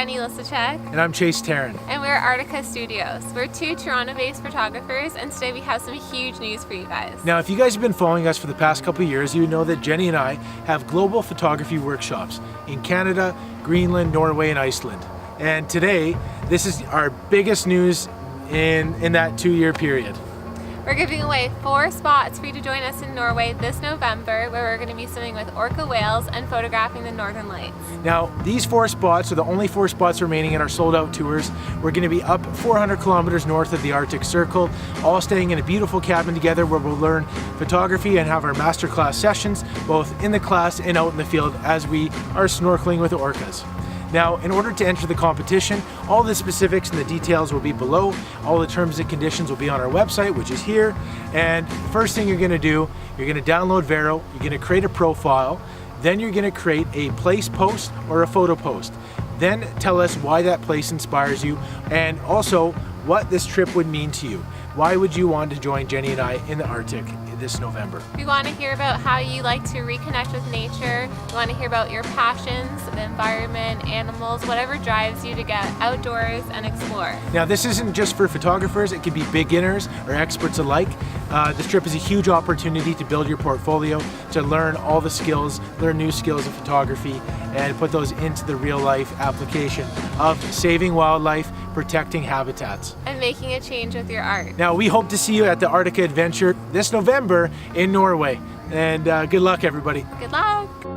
Jenni And I'm Chase Tarrant. and we're Artica Studios. We're two Toronto-based photographers, and today we have some huge news for you guys. Now, if you guys have been following us for the past couple of years, you know that Jenni and I have global photography workshops in Canada, Greenland, Norway, and Iceland. And today, this is our biggest news in that 2-year period. We're giving away 4 spots for you to join us in Norway this November, where we're going to be swimming with orca whales and photographing the northern lights. Now, these 4 spots are the only 4 spots remaining in our sold-out tours. We're going to be up 400 kilometers north of the Arctic Circle, all staying in a beautiful cabin together where we'll learn photography and have our masterclass sessions, both in the class and out in the field as we are snorkeling with orcas. Now, in order to enter the competition, all the specifics and the details will be below. All the terms and conditions will be on our website, which is here. And the first thing you're gonna do, you're gonna download Vero, you're gonna create a profile, then you're gonna create a place post or a photo post. Then tell us why that place inspires you and also what this trip would mean to you. Why would you want to join Jenni and I in the Arctic this November? We want to hear about how you like to reconnect with nature. We want to hear about your passions, the environment, animals, whatever drives you to get outdoors and explore. Now, this isn't just for photographers, it can be beginners or experts alike. This trip is a huge opportunity to build your portfolio, to learn all the skills, learn new skills of photography, and put those into the real life application of saving wildlife, protecting habitats. And making a change with your art. Now, we hope to see you at the Artica Adventure this November in Norway. And good luck, everybody. Good luck!